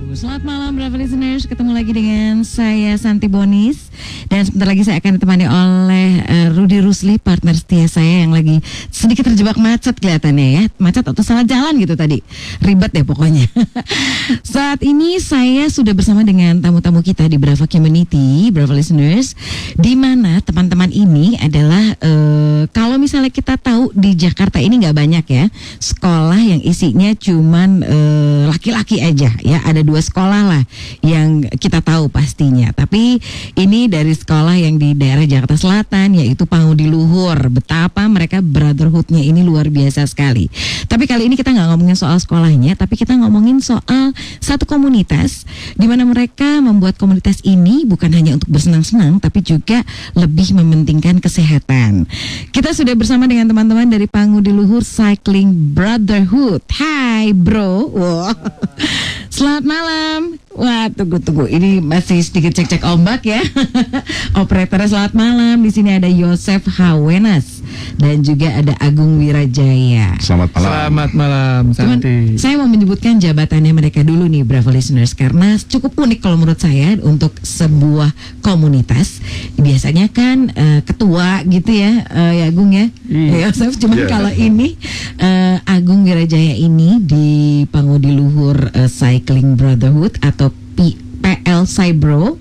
Selamat malam Bravo Listeners, ketemu lagi dengan saya Santi Bonis. Dan sebentar lagi saya akan ditemani oleh Rudy Rusli, partner setia saya yang lagi sedikit terjebak macet kelihatannya ya. Macet atau salah jalan gitu tadi, ribet deh pokoknya. Saat ini saya sudah bersama dengan tamu-tamu kita di Bravo Community, Bravo Listeners, di mana teman-teman ini adalah kalau misalnya kita tahu di Jakarta ini nggak banyak ya sekolah yang isinya cuman laki-laki aja ya. Ada 2 sekolah lah yang kita tahu pastinya. Tapi ini dari sekolah yang di daerah Jakarta Selatan, yaitu Pangudi Luhur. Betapa mereka brotherhoodnya ini luar biasa sekali. Tapi kali ini kita nggak ngomongin soal sekolahnya, tapi kita ngomongin soal satu komunitas di mana mereka membuat komunitas ini bukan hanya untuk bersenang-senang, tapi juga lebih mementingkan kesehatan. Kita sudah bersama dengan teman-teman dari Pangudi Luhur Cycling Brotherhood. Hai bro. Wow. Selamat malam. Wah, tunggu. Ini masih sedikit cek-cek ombak ya. Operatornya selamat malam. Di sini ada Yosef Hawenas dan juga ada Agung Wirajaya. Selamat malam. Selamat malam, Santi. Saya mau menyebutkan jabatannya mereka dulu nih, Bravo Listeners, karena cukup unik kalau menurut saya untuk sebuah komunitas. Biasanya kan ketua gitu ya, ya Agung ya. Yosef, cuman kalau ini Agung Wirajaya ini di Pangudi Luhur Cycling Brotherhood atau PL Cybro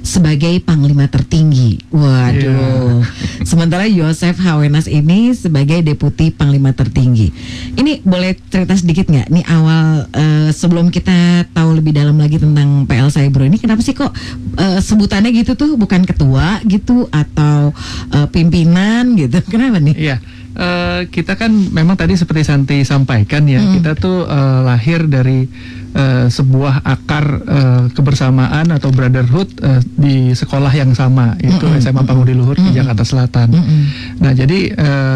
sebagai panglima tertinggi. Waduh. Sementara Yosef Hawenas ini sebagai deputi panglima tertinggi. Ini boleh cerita sedikit nggak? Nih awal sebelum kita tahu lebih dalam lagi tentang PL Cybro ini, kenapa sih kok sebutannya gitu tuh, bukan ketua gitu atau pimpinan gitu? Kenapa nih? Iya. Kita kan memang tadi seperti Santi sampaikan ya, kita tuh lahir dari sebuah akar kebersamaan atau brotherhood di sekolah yang sama, itu SMA Pangudi Luhur di Jakarta Selatan. Nah jadi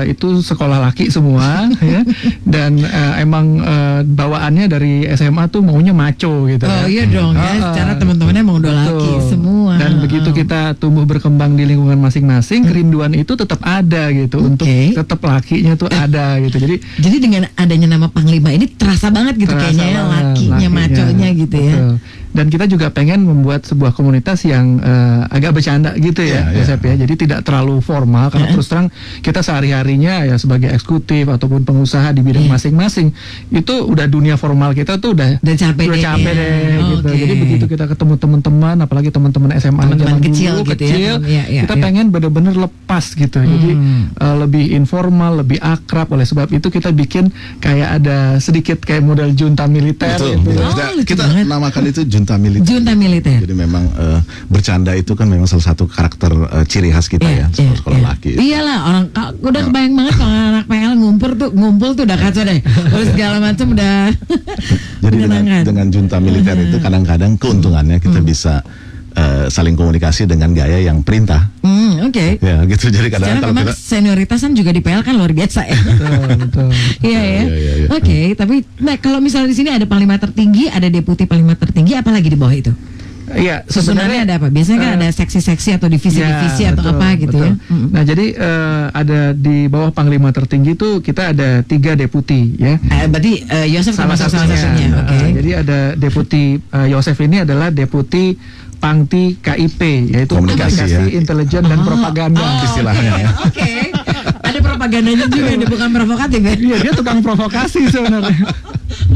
itu sekolah laki semua ya, dan emang bawaannya dari SMA tuh maunya maco gitu. Oh iya dong ya, secara teman-temannya mau udah laki semua. Dan begitu kita tumbuh berkembang di lingkungan masing-masing, kerinduan itu tetap ada gitu, untuk tetap lakinya tuh ada gitu. Jadi dengan adanya nama panglima ini terasa banget gitu, kayaknya ya, lakinya maconya gitu ya. Dan kita juga pengen membuat sebuah komunitas yang agak bercanda gitu ya, Yosef ya. Jadi tidak terlalu formal, karena terus terang kita sehari-harinya ya sebagai eksekutif ataupun pengusaha di bidang masing-masing, itu udah dunia formal kita tuh udah capek deh gitu. Jadi begitu kita ketemu teman-teman, apalagi teman-teman SMA zaman kecil dulu gitu kecil, kita pengen bener-bener lepas gitu. Jadi lebih informal, lebih akrab. Oleh sebab itu kita bikin kayak ada sedikit kayak model junta militer. Betul. Gitu. Kita namakan itu junta militer. Junta militer. Jadi memang bercanda itu kan memang salah satu karakter ciri khas kita ya, sekolah laki. Iyalah, orang udah kebayang banget kalau anak PL ngumpul tuh udah kacau deh. Terus segala macam udah. Jadi dengan junta militer itu kadang-kadang keuntungannya kita bisa saling komunikasi dengan gaya yang perintah. Oke. Ya gitu. Jadi kadang-kadang kalau kita senioritasan juga di PL kan luar biasa ya. Betul. Iya ya. Oke, tapi kalau misalnya di sini ada panglima tertinggi, ada deputi panglima tertinggi, apalagi di bawah itu? Iya, sebenarnya ada apa? Biasanya kan ada seksi-seksi atau divisi-divisi atau apa gitu ya. Nah, jadi ada di bawah panglima tertinggi tuh kita ada 3 deputi ya. Berarti Yosef salah satunya. Jadi ada deputi Yosef ini adalah deputi Pangti KIP, yaitu komunikasi intelijen dan propaganda istilahnya ya. Oke. Ada propagandanya juga, dia bukan provokatif ya. Iya, dia tukang provokasi sebenarnya.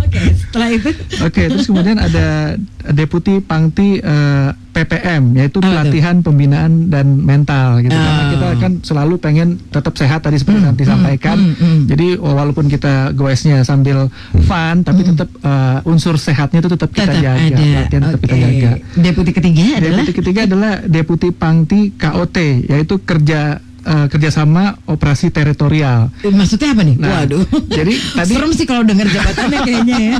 Oke, setelah itu. Terus kemudian ada deputi Pangti PPM, yaitu pelatihan pembinaan dan mental gitu. Karena kita kan selalu pengen tetap sehat tadi seperti nanti sampaikan. Jadi walaupun kita goesnya sambil fun, tapi tetap unsur sehatnya itu tetap kita jaga, pelatihan tetap kita jaga. Deputi ketiga adalah deputi Pangti KOT, yaitu kerjasama operasi teritorial. Maksudnya apa nih? Waduh. Jadi tadi serem sih kalau dengar jabatannya kayaknya ya.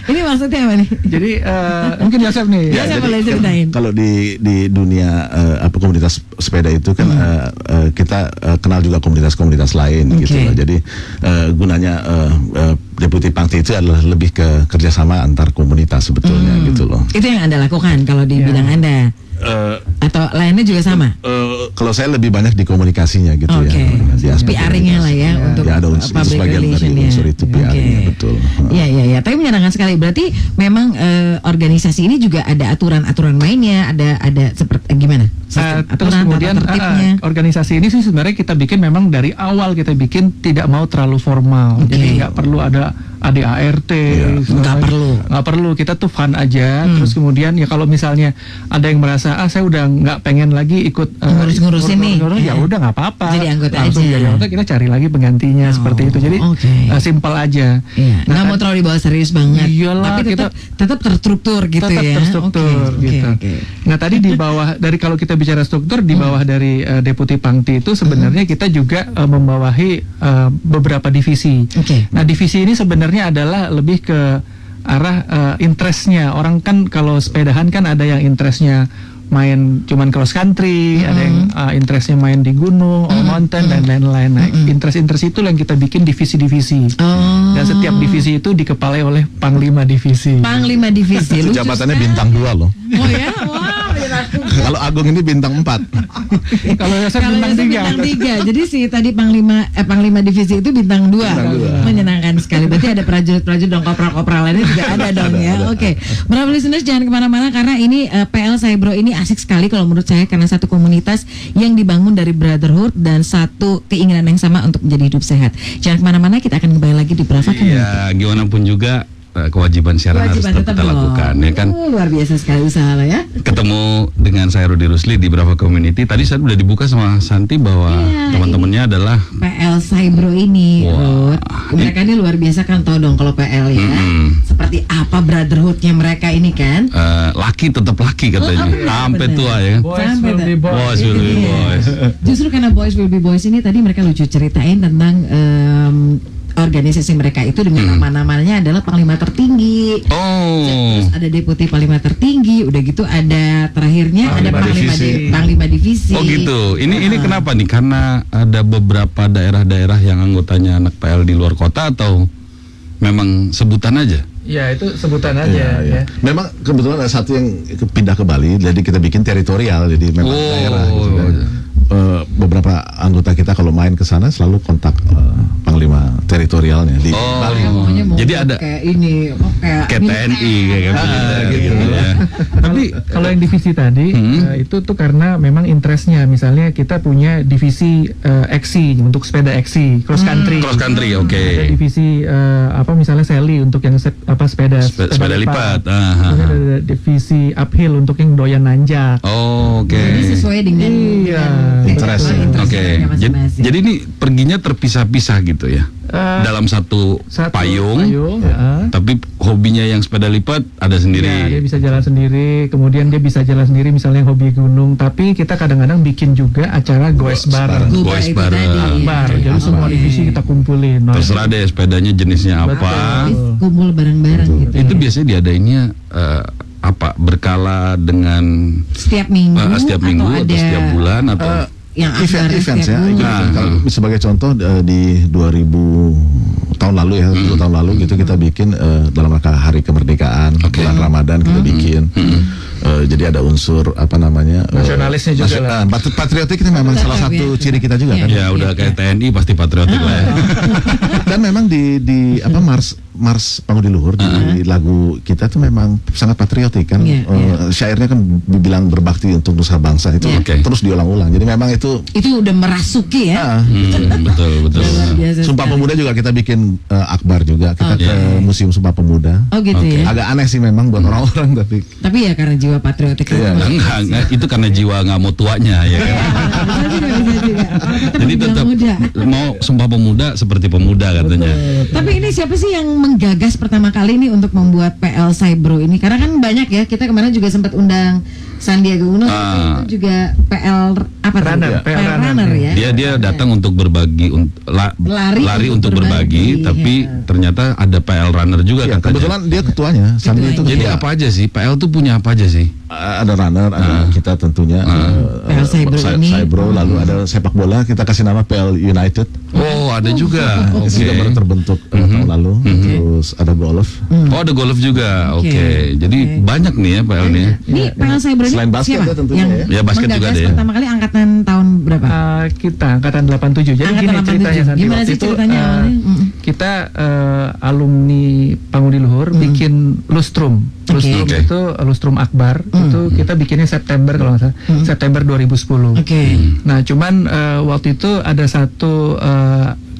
Ini maksudnya apa nih? Jadi mungkin Yosef nih. Ya, saya boleh ceritain. Kalau di dunia komunitas sepeda itu kan kita kenal juga komunitas-komunitas lain gitu loh. Jadi gunanya deputi Pangti itu adalah lebih ke kerjasama antar komunitas sebetulnya gitu loh. Itu yang Anda lakukan kalau di bidang Anda. Atau lainnya juga sama? Kalau saya lebih banyak di komunikasinya gitu Oke. ya. Di aspek PR-nya lah ya untuk ya ada unsur, public sebagian dari relation-nya. unsur itu PR-nya, Oke. betul. Iya. Tapi menyenangkan sekali. Berarti memang organisasi ini juga ada aturan-aturan mainnya, ada seperti gimana? Sistem Terus aturan, kemudian tata tertibnya. organisasi ini sih sebenarnya kita bikin memang dari awal kita bikin tidak mau terlalu formal. Oke. Jadi nggak perlu ada ADART. Iya. Nggak perlu. Nggak perlu. Kita tuh fun aja. Terus kemudian ya kalau misalnya ada yang merasa saya udah nggak pengen lagi ikut Ngurus-ngurusin nih. ya udah nggak apa-apa. Jadi anggota Langsung aja. jadi anggota, kita cari lagi penggantinya seperti itu. Jadi oke. simpel aja. Iya, Nah, nggak mau terlalu dibawa serius banget. Iyalah, tapi tetap terstruktur gitu tetap ya. terstruktur Oke, gitu. oke. Nah tadi di bawah dari kalau kita bicara struktur di bawah dari Deputi Pangti itu sebenarnya kita juga membawahi beberapa divisi. Oke. Nah divisi ini sebenarnya adalah lebih ke arah interestnya. Orang kan kalau sepedahan kan ada yang interestnya main cuman cross country, ada yang interestnya main di gunung, all mountain dan lain-lain. Nah, interest itu yang kita bikin divisi-divisi. Oh. Dan setiap divisi itu dikepalai oleh Panglima Divisi. Panglima divisi. Itu Lucu jabatannya sekali. bintang 2 loh. Oh ya, wah. Kalau Agung ini bintang 4. Kalau Yosef Kalau bintang Yosef 3. bintang 3. Jadi si tadi Panglima divisi itu bintang 2. Bintang 2. Menyenangkan sekali. Berarti ada prajurit-prajurit dong, kopral-kopral lainnya juga ada dong ya. Oke. Bravo listeners, jangan kemana-mana karena ini PL Saibro ini asik sekali kalau menurut saya karena satu komunitas yang dibangun dari brotherhood dan satu keinginan yang sama untuk menjadi hidup sehat. Jangan kemana-mana, kita akan kembali lagi di Brava Community. Ya, gimana pun juga kewajiban siaran harus tetap kita dong. lakukan, ya kan? Luar biasa sekali usaha lo ya. Ketemu dengan saya Rudy Rusli di Brava Community. Tadi saya udah dibuka sama Santi bahwa Iya, teman-temannya adalah PL Saibro ini, Wah. Ruth. Mereka ini luar biasa kan, tau dong kalau PL ya. Seperti apa brotherhoodnya mereka ini kan? laki tetap laki katanya, sampai bener. tua ya kan? Boys Sampai will be dah. boys. Boys will be Iya. boys. Justru karena Boys Will Be Boys ini tadi mereka lucu ceritain tentang organisasi mereka itu dengan nama-namanya adalah Panglima Tertinggi. Oh, Terus ada Deputi Panglima Tertinggi, udah gitu ada terakhirnya ada Panglima Divisi. oh gitu. Ini kenapa nih? Karena ada beberapa daerah-daerah yang anggotanya anak PL di luar kota atau memang sebutan aja? Ya itu sebutan aja Iya. ya. Memang kebetulan ada satu yang pindah ke Bali, jadi kita bikin teritorial, jadi memang Oh. daerah gitu kan. Beberapa anggota kita kalau main ke sana selalu kontak Panglima teritorialnya di Oh. Bali. Pokoknya mau Jadi buat ada kayak ini, kayak kayak TNI kayak militer gitu ya. Tapi kalau yang divisi tadi itu tuh karena memang interestnya, misalnya kita punya divisi XC untuk sepeda XC cross country. Cross country, oke. Ada divisi misalnya Sally untuk yang sepeda lipat. Kemudian ada divisi uphill untuk yang doyan nanjak. Oh, oke. Jadi sesuai dengan Iya. Interest. Oke, jadi ini perginya terpisah-pisah gitu ya, dalam satu payung, tapi hobinya yang sepeda lipat ada Ya, dia sendiri. bisa jalan sendiri, kemudian dia bisa jalan sendiri misalnya hobi gunung, tapi kita kadang-kadang bikin juga acara goes bareng. Guba Boys itu bareng. tadi, ya. Bar, jadi semua divisi kita kumpulin. Nah, Terserah deh sepedanya jenisnya apa. Habis kumpul bareng-bareng gitu. Itu ya. biasanya diadainnya berkala dengan Setiap minggu, setiap minggu atau ada setiap bulan atau yang akbar Event setiap ya. bulan. Nah, Kalau sebagai contoh di 2000 tahun lalu ya, 10 tahun lalu gitu kita bikin dalam rangka Hari Kemerdekaan, bulan Ramadan kita bikin. Jadi ada unsur Nasionalisnya juga lah. patriotik itu memang salah Tetap satu ya. ciri kita juga kan. ya udah kayak TNI pasti patriotik lah ya. Dan memang di Mars Pangudi Luhur di lagu kita tuh memang sangat patriotik kan. Iya, Syairnya kan dibilang berbakti untuk nusa bangsa itu Oke. terus diulang-ulang. Jadi memang itu Itu udah merasuki ya. Betul. Luar biasa Sumpah sekali. Pemuda juga kita bikin akbar juga. Kita ke Museum Sumpah Pemuda. Oh gitu Oke. ya. Agak aneh sih memang buat orang-orang tapi Tapi ya karena jiwa patriotik. Iya. Enggak, itu karena jiwa nggak mau tuanya ya kan. Bisa juga. Kalau kata Jadi pemuda tetap muda. mau Sumpah Pemuda seperti pemuda katanya. Tapi ini siapa sih yang menggagas pertama kali ini untuk membuat PL Saibro ini? Karena kan banyak ya, kita kemarin juga sempat undang Sandiaga Uno, itu juga PL apa tadi? Runner, PL Runner ya. Dia datang untuk berbagi, lari untuk berbagi, tapi ternyata ada PL Runner juga ya, katanya. kebetulan dia ketuanya. Sandi itu Jadi ketua. apa aja sih? PL tuh punya apa aja sih? ada runner, ada kita tentunya PL Saibro, lalu ada sepak bola kita kasih nama PL United. Oh, ada juga. Itu juga baru terbentuk tahun lalu. Terus ada golf. Oh, ada golf juga. Oke. Jadi banyak nih ya PL nih. Ini PL Saibro ini Selain basket siapa? ya tentunya Yang ya. Ya, basket juga ada ya. pertama kali angkatan tahun berapa? Kita angkatan 87. Jadi Angkatan gini 87. ceritanya Santi. Gimana Waktu sih itu ceritanya awalnya? kita alumni Pangudi Luhur bikin lustrum. Lustrum Oke. itu lustrum akbar. Itu kita bikinnya September kalau nggak salah. September 2010. Oke. Nah, cuman waktu itu ada satu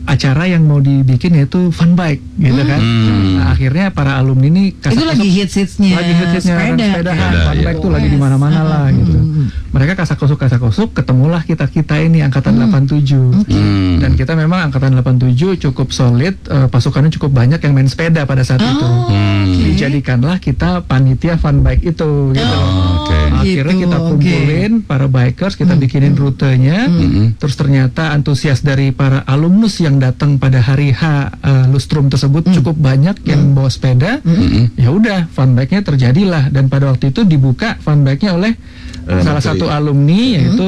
acara yang mau dibikin yaitu fun bike gitu kan. Nah, akhirnya para alumni ini Itu lagi hitsnya sepeda sepeda. fun bike tuh lagi di mana-mana lah gitu. Mereka kasak kusuk ketemulah kita ini angkatan 87. Dan kita memang angkatan 87 cukup solid, pasukannya cukup banyak yang main sepeda pada saat itu. Dijadikanlah kita panitia fun bike itu gitu loh. Akhirnya kita kumpulin para bikers, kita bikinin rutenya. Terus ternyata antusias dari para alumnus yang datang pada hari H lustrum tersebut cukup banyak yang bawa sepeda. Ya udah, fun bike-nya terjadilah, dan pada waktu itu dibuka fun bike-nya oleh salah satu alumni, yaitu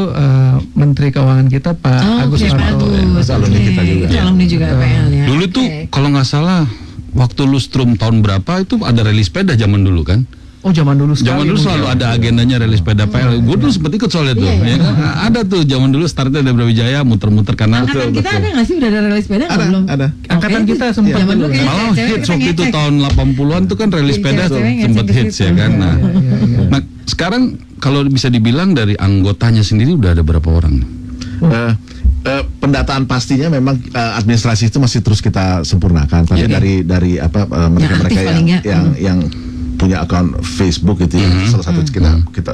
Menteri Keuangan kita Pak Agus Marto. Alumni kita juga. Itu alumni juga PL ya. Dulu tuh kalau nggak salah waktu lustrum tahun berapa itu ada rilis sepeda zaman dulu kan? Oh, zaman dulu sekali. Zaman dulu selalu ada agendanya rilis sepeda PL. Gue dulu sempat ikut soalnya tuh. Ya kan? Ada tuh zaman dulu startnya dari Brawijaya muter-muter karena Angkatan kita ada nggak sih udah ada rilis sepeda? Ada, belum? ada. Angkatan kita sempat Zaman dulu dulu. kayaknya malah cewek hits kita waktu itu ngecek. tahun 80-an tuh kan rilis sepeda Cewek ngecek sempat ke hits situ. ya kan. Nah, sekarang kalau bisa dibilang dari anggotanya sendiri udah ada berapa orang? Pendataan pastinya memang administrasi itu masih terus kita sempurnakan. Tapi dari mereka-mereka aktif paling nggak. yang punya akun Facebook gitu ya, salah satu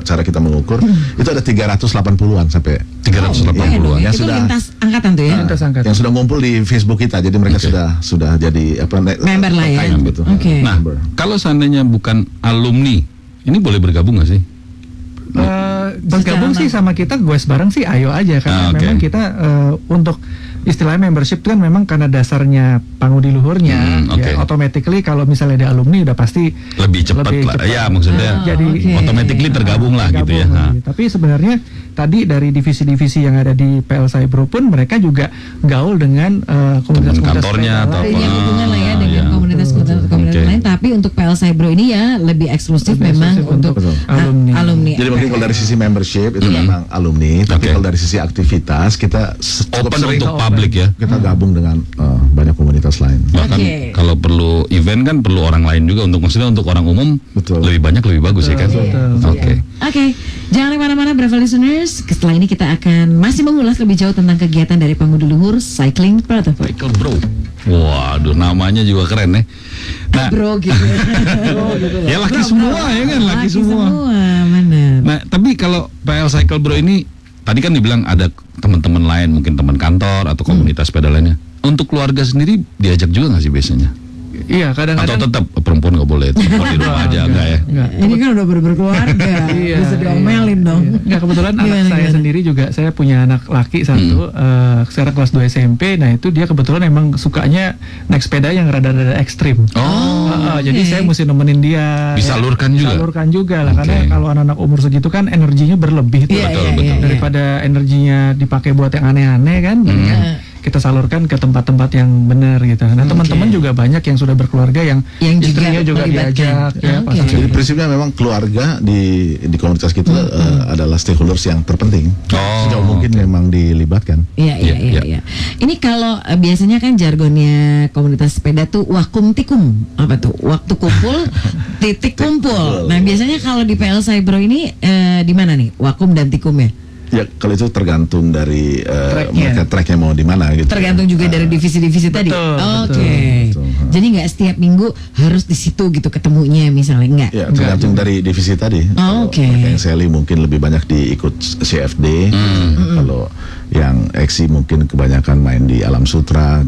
cara kita mengukur itu ada 380-an sampai 380-an. yang Itu sudah lintas angkatan tuh ya. Lintas angkatan. yang sudah ngumpul di Facebook kita. Jadi mereka sudah jadi Member lah ya. terkait gitu. Oke. Nah, kalau seandainya bukan alumni, ini boleh bergabung nggak sih? Bergabung sih sama kita, goes bareng sih ayo aja, karena memang kita untuk istilahnya membership itu kan memang karena dasarnya Pangudi Luhurnya, ya automatically kalau misalnya ada alumni udah pasti lebih cepat lah. Ya maksudnya jadi automatically tergabung lah gitu ya. Tapi sebenarnya tadi dari divisi-divisi yang ada di PL Saibro pun mereka juga gaul dengan komunitas-komunitas kantornya atau apa. Punya hubungan lah ya dengan komunitas lain, tapi untuk PL Saibro ini ya lebih eksklusif memang untuk alumni. Jadi mungkin kalau dari sisi membership itu memang alumni, tapi kalau dari sisi aktivitas kita cukup open sering untuk publik ya. Kita gabung dengan banyak komunitas lain. Bahkan kalau perlu event kan perlu orang lain juga maksudnya untuk orang umum. Betul. Lebih banyak lebih bagus ya kan. Oke. Jangan kemana-mana Bravo listeners. Setelah ini kita akan masih mengulas lebih jauh tentang kegiatan dari Pangudi Luhur Cycling Brotherhood. Cycle Bro. Waduh, namanya juga keren ya. Nah, Bro gitu. ya laki semua ya kan, laki semua. Benar. Nah, tapi kalau PL Cycle Bro ini tadi kan dibilang ada teman-teman lain, mungkin teman kantor atau komunitas sepeda lainnya. Untuk keluarga sendiri diajak juga nggak sih biasanya? Iya, kadang-kadang. Atau tetap perempuan nggak boleh, perempuan di rumah aja enggak ya? Ini kan udah berkeluarga, bisa diomelin dong. Enggak, kebetulan anak saya sendiri juga, saya punya anak laki satu, sekarang kelas 2 SMP. Nah itu dia kebetulan emang sukanya naik sepeda yang rada-rada ekstrim. Jadi saya mesti nemenin dia. Disalurkan juga? Disalurkan juga lah, karena kalau anak-anak umur segitu kan energinya berlebih tuh. Betul. Daripada energinya dipakai buat yang aneh-aneh kan, kita salurkan ke tempat-tempat yang benar gitu. Nah teman-teman juga banyak yang sudah berkeluarga yang istrinya juga diajak. Jadi prinsipnya memang keluarga di komunitas kita adalah stakeholders yang terpenting. Sejauh mungkin memang dilibatkan. Iya. Ini kalau biasanya kan jargonnya komunitas sepeda tuh wakum tikum, apa tuh? Waktu kumpul, titik kumpul. Nah biasanya kalau di PL Saibro ini di mana nih wakum dan tikumnya? Ya kalau itu tergantung dari mereka tracknya mau di mana gitu. Tergantung juga dari divisi-divisi tadi. Oke. Jadi nggak setiap minggu harus di situ gitu ketemunya misalnya enggak? Ya tergantung dari divisi tadi. Mereka yang seli mungkin lebih banyak diikut CFD. Kalau yang eksi mungkin kebanyakan main di Alam Sutra,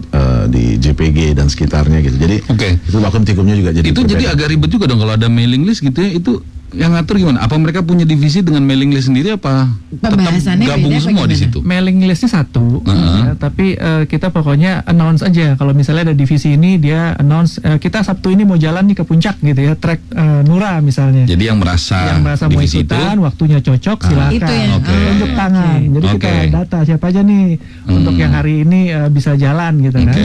di JPG dan sekitarnya gitu. Jadi itu vakum tikumnya juga jadi itu berbeda. jadi agak ribet juga dong kalau ada mailing list gitu ya. Itu yang ngatur gimana? Apa mereka punya divisi dengan mailing list sendiri apa tetap gabung semua di situ? Mailing listnya satu, ya, tapi kita pokoknya announce aja kalau misalnya ada divisi ini dia announce kita Sabtu ini mau jalan nih ke puncak gitu ya, trek Nura misalnya. Jadi yang merasa mau divisi ikutan, itu waktunya cocok silakan. Itu ya. Tunjuk tangan. Jadi kita data siapa aja nih untuk yang hari ini bisa jalan gitu kan.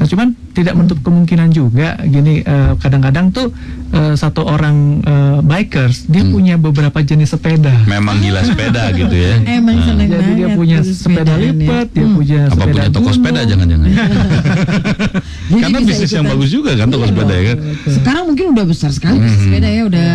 Nah, cuman tidak menutup kemungkinan juga gini, kadang-kadang tuh satu orang bikers dia punya beberapa jenis sepeda. memang gila sepeda gitu ya. Emang seneng Jadi banget. dia punya sepeda lipat, dia punya Apa sepeda punya toko gunung. sepeda jangan-jangan. Jadi Karena bisa bisnis yang ikutan. bagus juga kan toko sepeda ya kan. Sekarang mungkin udah besar sekali bisnis sepeda ya, udah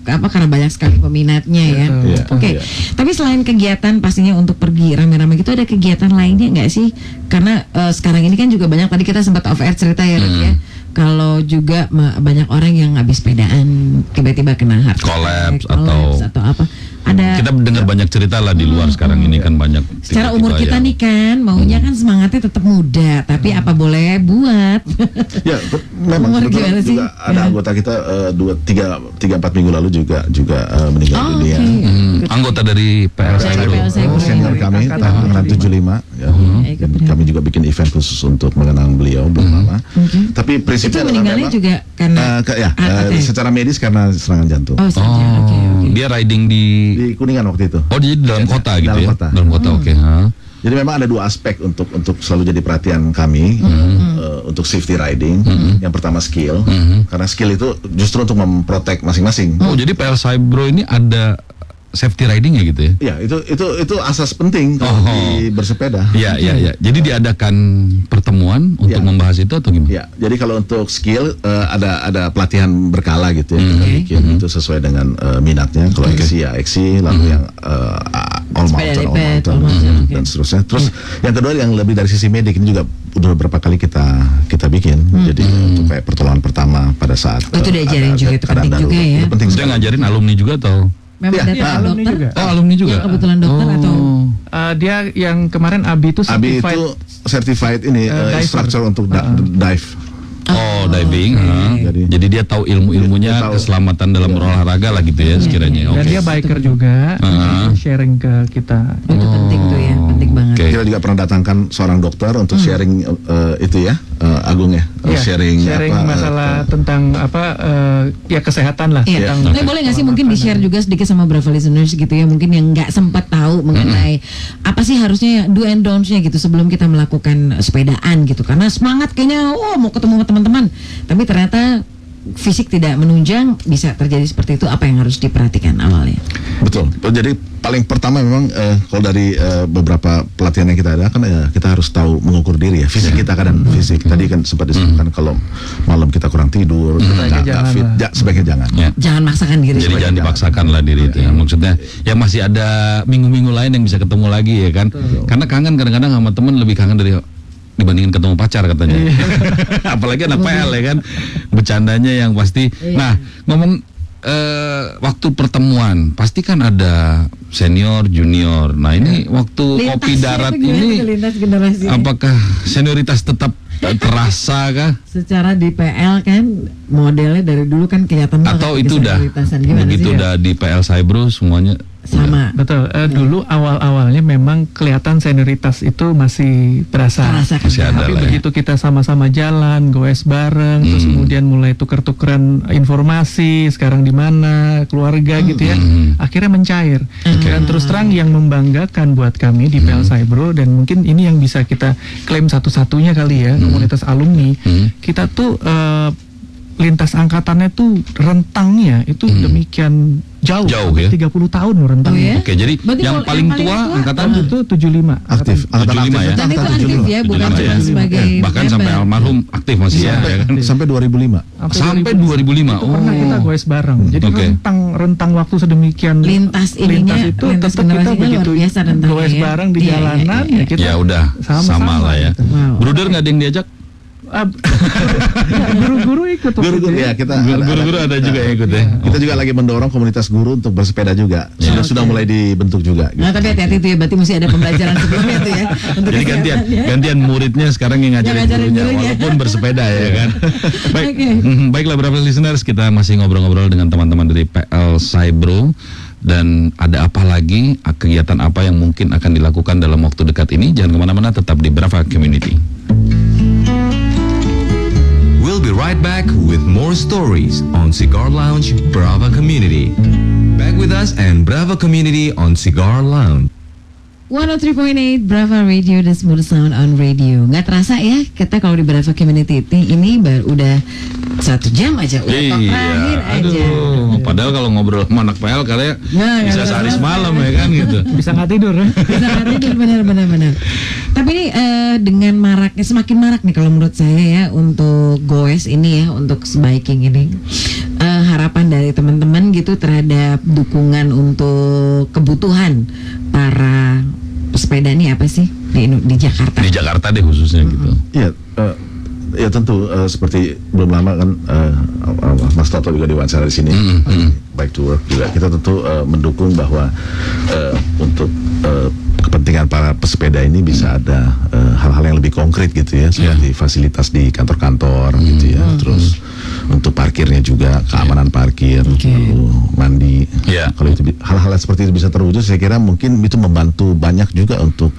karena banyak sekali peminatnya ya. Iya, Oke. iya. Tapi selain kegiatan pastinya untuk pergi rame-rame gitu, ada kegiatan lainnya nggak sih? Karena sekarang ini kan juga banyak, tadi kita sempat off air cerita ya, Rut, ya. Kalau juga banyak orang yang habis sepedaan tiba-tiba kena heart Collapse attack, atau apa. Ada Kita dengar banyak cerita lah di luar sekarang ini kan banyak. secara umur tiba-tiba kita yang- nih kan maunya kan semangatnya tetap muda, tapi apa boleh buat. Ya, memang Umur kebetulan gimana sih? juga ada Ya. anggota kita 3-4 minggu lalu juga meninggal Oh, dunia. oke. Anggota dari PL Dari Saibro. PL Saibro. Senior kami Angkatan tahun 75 ya. ikut Dan kami juga bikin event khusus untuk mengenang beliau belum lama. Tapi Itu prinsipnya adalah meninggalnya memang juga karena secara medis karena serangan jantung. oh saja. Oh, Oke. dia riding di Di Kuningan waktu itu. Oh, jadi dalam kota gitu Dalam ya? kota. Dalam kota, oke. Jadi memang ada dua aspek untuk selalu jadi perhatian kami untuk safety riding. Yang pertama skill, karena skill itu justru untuk memprotek masing-masing. Oh, jadi PL Saibro ini ada safety riding ya gitu ya? Ya, itu asas penting kalau di bersepeda. Iya, iya, iya. Jadi diadakan pertemuan untuk Ya. membahas itu atau gimana? Ya, jadi kalau untuk skill ada pelatihan berkala gitu ya, kita bikin itu sesuai dengan minatnya. Kalau eksi ya eksi, lalu yang all Sepeda mountain, lipat, all all mountain, mountain, oke. dan seterusnya. Terus yang kedua yang lebih dari sisi medik ini juga udah beberapa kali kita bikin. Jadi untuk kayak pertolongan pertama pada saat Itu diajarin juga, itu penting juga ya. Itu penting Dia sekali. ngajarin alumni juga atau? Memang Iya, datang alumni dokter. juga. Oh, alumni juga? Yang kebetulan dokter Oh. atau Dia yang kemarin Abi itu Abi certified itu certified ini diver. instructor untuk dive. Oh, diving. Jadi dia tahu ilmu-ilmunya Dia tahu. keselamatan dalam berolahraga lah gitu ya sekiranya. dan Oke. dia biker juga, sharing ke kita. itu penting tuh ya, penting banget. Oke. Kita juga pernah datangkan seorang dokter untuk sharing itu ya, Agung ya, Iya, sharing masalah tentang ya kesehatan lah. Iya. Tentang Nah, boleh nggak sih mungkin di-share juga sedikit sama Brava listeners gitu ya, mungkin yang nggak sempat tahu mengenai apa sih harusnya do and don'ts-nya gitu sebelum kita melakukan sepedaan gitu. Karena semangat kayaknya mau ketemu sama teman-teman, tapi ternyata fisik tidak menunjang, bisa terjadi seperti itu. Apa yang harus diperhatikan awalnya? Betul. Jadi paling pertama memang kalau dari beberapa pelatihan yang kita ada kan kita harus tahu mengukur diri ya, fisik kita kan, dan fisik tadi kan sempat disebutkan kalau malam kita kurang tidur, kita nggak fit, sebaiknya jangan. Ya. Jangan maksakan diri. Jadi jangan dipaksakan lah diri itu ya. Maksudnya ya masih ada minggu-minggu lain yang bisa ketemu lagi ya kan. Karena kangen kadang-kadang sama temen lebih kangen dibandingin ketemu pacar katanya. Apalagi anak PL ya kan. Bercandanya yang pasti. Nah, ngomong waktu pertemuan pasti kan ada senior, junior. Nah, ini waktu kopi darat ini lintas generasi. apakah senioritas tetap terasa kah? Secara di PL kan modelnya dari dulu kan kelihatan banget Atau itu udah kesenioritasan. Gimana begitu sih? udah di PL Saibro semuanya Sama. Betul. Dulu awal-awalnya memang kelihatan senioritas itu masih terasa. Merasakan. Masih ada Tapi lah ya. begitu kita sama-sama jalan, goes bareng, terus kemudian mulai tuker-tukeran informasi, sekarang di mana, keluarga gitu ya, akhirnya mencair. Dan terus terang yang membanggakan buat kami di PL Saibro, dan mungkin ini yang bisa kita klaim satu-satunya kali ya, komunitas alumni, kita tuh lintas angkatannya tuh rentangnya itu demikian jauh ya? 30 tahun loh rentangnya. Oh ya? Oke, jadi Berarti yang kalau paling yang paling tua tua, angkatan Itu 75 Aktif, angkatan 75 aktif ya? Dan itu angkatan aktif 75. ya, bukan 75 cuma ya. sebagai Bahkan sampai member. almarhum aktif masih ya, ya kan? Sampai 2005. Sampai 2005. Itu pernah kita goes bareng. Jadi Oke. rentang waktu sedemikian Lintas ininya, itu lintas tetap kita generasinya begitu luar biasa rentangnya goes ya. bareng di Iya, jalanan iya, ya kita Ya udah sama lah ya. gitu. Wow. Bruder nggak ada yang diajak? Guru-guru ikut waktu Guru-guru itu ya kita Guru-guru ada juga yang ikut ya. Kita juga lagi mendorong komunitas guru untuk bersepeda juga. Sudah mulai dibentuk juga. Gitu. Nah, tapi hati-hati tuh ya, berarti mesti ada pembelajaran sebelumnya tuh ya. Untuk Jadi gantian muridnya sekarang yang ngajarin gurunya walaupun bersepeda ya kan. Baik. Oke. Baiklah beberapa listeners, kita masih ngobrol-ngobrol dengan teman-teman dari PL Saibro. Dan ada apa lagi, kegiatan apa yang mungkin akan dilakukan dalam waktu dekat ini? Jangan kemana-mana, tetap di Brava Community. We'll be right back with more stories on Cigar Lounge Brava Community. Back with us and Brava Community on Cigar Lounge. 103.8 Brava Radio, the smooth sound on radio. Nggak terasa ya, kita kalau di Brava Community ini baru udah 1 jam aja, udah talk terakhir aja. Padahal kalau ngobrol sama anak PL kalian Nah, bisa nggak sehari terasa. semalam ya kan gitu. bisa nggak tidur ya. Bisa nggak tidur, benar. Tapi ini dengan maraknya, semakin marak nih kalau menurut saya ya untuk goes ini ya, untuk biking ini, harapan dari teman-teman gitu terhadap dukungan untuk kebutuhan para pesepeda ini apa sih di Jakarta? Di Jakarta deh khususnya gitu. Iya, ya tentu seperti belum lama kan Mas Toto juga diwawancara di sini, Bike to Work juga. Kita tentu mendukung bahwa untuk kepentingan para pesepeda ini bisa ada hal-hal yang lebih konkret gitu ya, seperti fasilitas di kantor-kantor gitu ya, terus untuk parkirnya juga, keamanan parkir, lalu mandi. Iya. Kalau itu hal-hal seperti itu bisa terwujud, saya kira mungkin itu membantu banyak juga untuk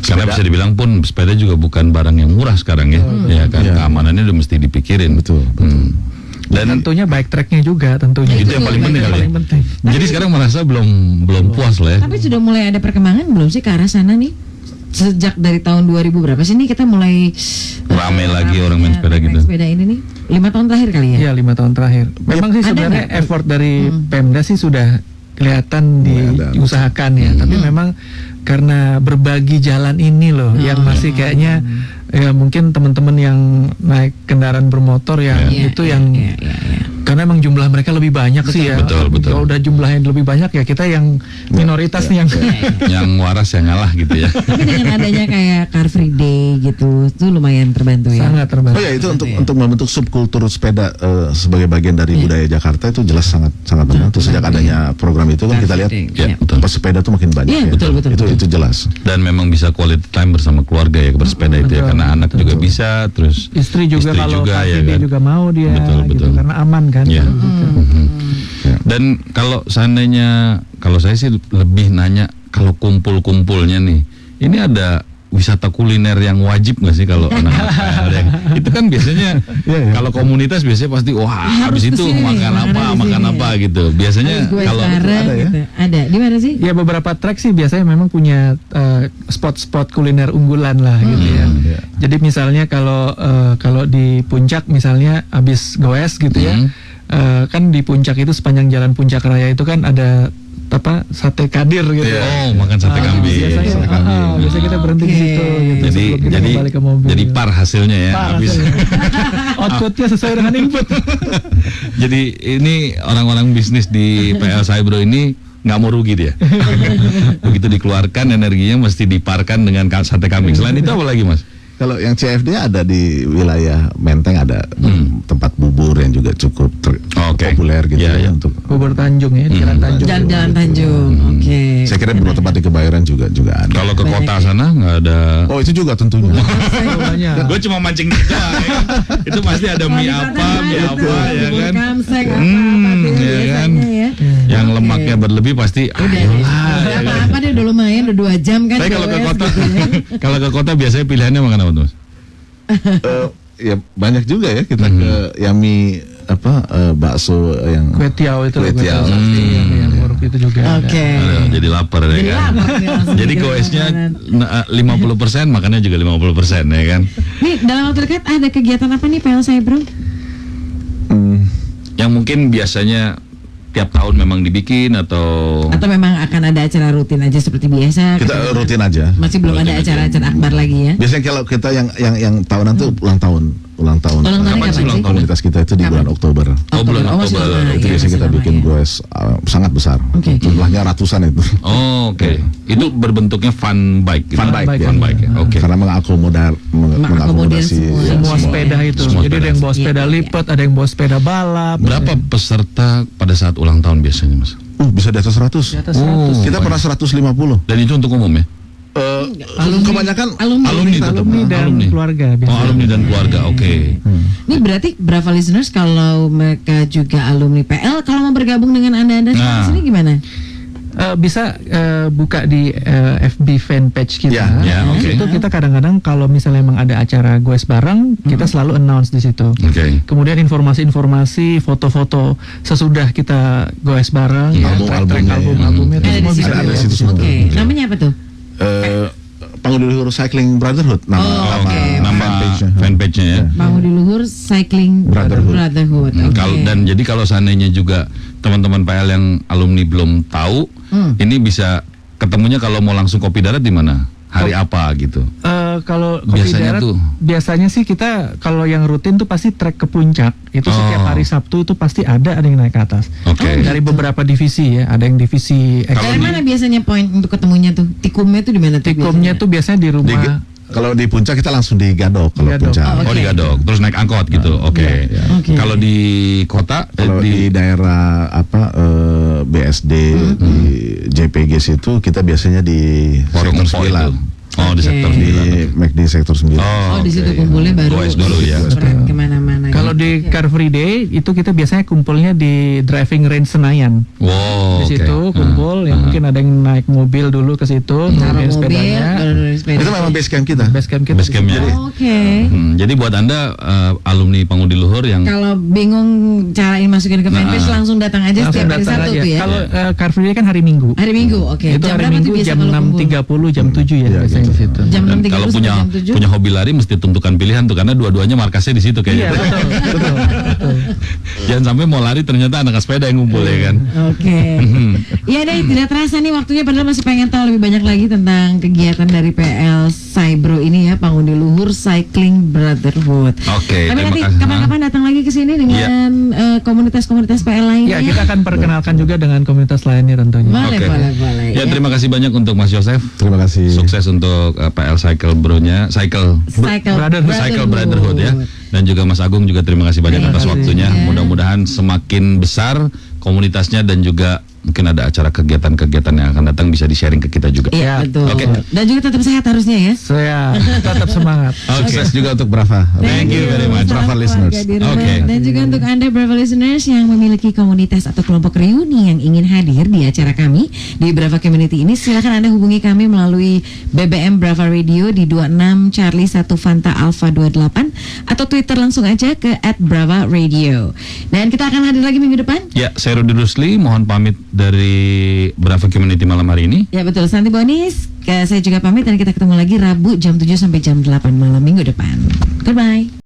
Karena bisa dibilang pun sepeda juga bukan barang yang murah sekarang ya. Ya kan, keamanannya udah mesti dipikirin. Betul. Dan tentunya bike tracknya juga tentunya. Itu yang paling penting kali ya. Paling penting. Jadi sekarang merasa belum puas lah ya. Tapi sudah mulai ada perkembangan belum sih ke arah sana nih? Sejak dari tahun 2000 berapa sih nih kita mulai Rame lagi orang main sepeda gitu. Sepeda ini nih 5 tahun terakhir kali ya? Iya 5 tahun terakhir. Memang sih Ada sebenarnya nggak? effort dari Pemda sih sudah kelihatan diusahakan ya. Tapi memang karena berbagi jalan ini loh yang masih kayaknya ya mungkin teman-teman yang naik kendaraan bermotor yang itu yang karena emang jumlah mereka lebih banyak sih ya. Betul. Kalau udah jumlahnya lebih banyak ya kita yang minoritas nih yang Yang waras yang ngalah gitu ya. Tapi dengan adanya kayak Car Free Day gitu, itu lumayan terbantu ya. sangat terbantu. Oh ya itu untuk membentuk subkultur sepeda sebagai bagian dari budaya Jakarta itu jelas sangat membantu sejak adanya program itu kan kita lihat Ya, betul. pesepeda tuh makin banyak. Iya, ya. betul. Itu jelas. Dan memang bisa quality time bersama keluarga ya bersepeda itu ya, karena anak juga bisa, terus Istri juga kalau ya dia kan? juga mau dia Betul. karena aman kan. Ya. kalau gitu. Dan kalau seandainya, kalau saya sih lebih nanya kalau kumpul-kumpulnya nih, ini ada wisata kuliner yang wajib nggak sih kalau anak-anak PL yang itu kan biasanya kalau komunitas biasanya pasti wah habis itu kesini, makan apa gitu. Biasanya Gue kalau sekarang ada ya? gitu. Ada di mana sih? Ya beberapa trek sih biasanya memang punya spot-spot kuliner unggulan lah gitu ya. Jadi misalnya kalau di puncak misalnya habis goes gitu ya, kan di puncak itu sepanjang jalan Puncak Raya itu kan ada sate kadir gitu. oh makan sate kambing. Biasanya kita berhenti di situ gitu. Jadi sebelum kita kembali ke mobil. jadi par hasilnya ya habis. Outputnya sesuai dengan input. Jadi ini orang-orang bisnis di PL Saibro ini nggak mau rugi dia. Begitu dikeluarkan energinya mesti diparkan dengan sate kambing. Selain itu apa lagi mas? Kalau yang CFD ada di wilayah Menteng ada tempat bubur yang juga cukup populer gitu Iya, iya. untuk Bubur Tanjung ya, di Jalan Tanjung. Jalan Tanjung. Oke. saya kira beberapa tempat di Kebayoran juga ada. Kalau ke kota sana nggak ada. Oh itu juga tentunya. Banyak. Gue cuma mancing juga ya. Itu pasti ada mie apa ya kan. Kamseng Ya kan. Yang lemaknya berlebih pasti ayolah ya kan. Apa dia udah lumayan udah 2 jam kan. Tapi kalau ke goes kota gitu ya. kalau ke kota biasanya pilihannya makan apa tuh mas? Ya banyak juga ya kita ke Yami bakso yang Kue tiaw itu loh, Kue tiaw. yang huruf itu juga ada. Oke. Aduh, jadi lapar ya Jadi kan. lapar nih langsung Jadi mikir goesnya makanan. 50%, makannya juga 50% ya kan. Nih dalam waktu dekat ada kegiatan apa nih PL Saibro? Yang mungkin biasanya tiap tahun memang dibikin atau Memang akan ada acara rutin aja seperti biasa? kita rutin aja. Masih belum ada acara-acara akbar lagi ya? Biasanya kalau kita yang tahunan tuh ulang tahun Ulang tahun Kapan kapan sih ulang sih? tahun? komunitas kita itu di bulan Oktober. bulan Oktober. Itu Iya, biasanya masih kita lama, bikin ya. goes sangat besar. Oke. Jumlahnya ratusan itu. Oh, oke. Itu berbentuknya fun bike. gitu? Fun bike, ya. Fun bike. Ya. Oke. Karena mengakomodasi semua. ya, Semua sepeda itu. Semua Jadi sepeda. ada yang bawa sepeda Iya, lipat, ada yang bawa sepeda balap. Berapa peserta pada saat ulang tahun biasanya, Mas? Bisa di atas 100. Di atas 100. Kita pernah 150. Dan itu untuk umum ya? Kebanyakan Alumni tetap. Alumni dan Alumni. keluarga Oh, biasanya. alumni dan keluarga. Oke. Ini berarti Brava listeners kalau mereka juga alumni PL, kalau mau bergabung dengan anda-anda semua Nah. di sini gimana? Bisa buka di FB fanpage kita. Ya, Di oke. situ kita kadang-kadang kalau misalnya memang ada acara goes bareng, kita selalu announce di situ. Oke. Kemudian informasi-informasi, foto-foto sesudah kita goes bareng, Iya. track-track Album-albumnya, album-albumnya itu Ada semua di bisa situ. ada di dilihat. situ semua. Oke, namanya apa tuh? Pangudi Luhur Cycling Brotherhood Oh, oke. Nama fanpage-nya ya. Pangudi Luhur Cycling Brotherhood. Oke. Dan jadi kalau seandainya juga teman-teman PL yang alumni belum tahu, ini bisa ketemunya kalau mau langsung kopi darat di mana? Hari apa gitu? Kalau kopi Biasanya darat, tuh. biasanya sih kita kalau yang rutin tuh pasti trek ke puncak. Itu setiap hari Sabtu itu pasti ada yang naik ke atas. Oke. Dari beberapa divisi ya, ada yang divisi Dari mana biasanya poin untuk ketemunya tuh? Tikumnya tuh di mana tuh? Tikumnya tuh biasanya di rumah. Kalau di puncak kita langsung di Gadok kalau Gadok. puncak. Oh, Oh, di Gadok, terus naik angkot gitu. Oke. Oke. Kalau di kota Kalau di daerah BSD di JPG situ kita biasanya di Warung sektor Empok 9. itu. Oh, di Oke. sektor Di 9. McD sektor 9. Oh, di situ oke. kumpulnya baru Goes dulu ya. spread kemana-mana. Kalau gitu. di Car Free Day itu kita biasanya kumpulnya di driving range Senayan. Wow. Di oke. situ kumpul, yang mungkin ada yang naik mobil dulu ke situ, Taruh nurunin mobil, sepedanya. baru nurunin sepeda. Itu memang base camp kita. Base camp kita. Base camp ya. Oh, oke. Jadi buat Anda alumni Pangudi Luhur yang Kalau bingung carain masukin ke fanpage langsung datang aja Langsung setiap hari datang Sabtu aja. tuh ya. Kalau Car Free Day kan hari Minggu. Hari Minggu, oke. Itu Jam hari berapa tuh Minggu biasa jam kalau kumpul? 6.30, jam 7 ya Iya, biasanya gitu. di situ. Jam dan 6.30 kalau sampai jam 7. punya hobi lari mesti tentukan pilihan tuh karena dua-duanya markasnya di situ Iya, kayaknya. betul. Jangan sampai mau lari ternyata anak sepeda yang ngumpul ya kan. Oke. Iya deh, tidak terasa nih waktunya padahal masih pengen tahu lebih banyak lagi tentang kegiatan dari PL Cybro ini ya, Pangudi Luhur Cycling Brotherhood. Oke, Tapi terima nanti kasih. kapan-kapan datang lagi ke sini dengan komunitas-komunitas PL lainnya. Ya, kita akan perkenalkan juga dengan komunitas lainnya tentunya. Boleh, Oke. boleh. Ya, terima kasih banyak untuk Mas Yosef. Terima kasih. Sukses untuk PL Cycle Bro-nya, Cycle Brotherhood ya. Dan juga Mas Agung juga terima kasih banyak Terima atas kasih. waktunya. Ya. Mudah-mudahan semakin besar komunitasnya dan juga mungkin ada acara kegiatan-kegiatan yang akan datang bisa di-sharing ke kita juga. Iya, Ya, betul. oke. Dan juga tetap sehat harusnya ya. Saya tetap semangat. Sukses juga untuk Brava. Thank you very much. Brava Salam listeners. keluarga di rumah. Oke. Dan juga untuk Anda Brava listeners yang memiliki komunitas atau kelompok reuni yang ingin hadir di acara kami di Brava Community ini, silakan Anda hubungi kami melalui BBM Brava Radio di 26 Charlie 1 Fanta Alpha 28 atau Twitter langsung aja ke @Brava Radio. Dan kita akan hadir lagi minggu depan. Ya, saya Rudi Rusli, mohon pamit dari Brava Community malam hari ini. Ya betul, Santi Bonis. Saya juga pamit dan kita ketemu lagi Rabu jam 7 sampai jam 8 malam minggu depan. Goodbye.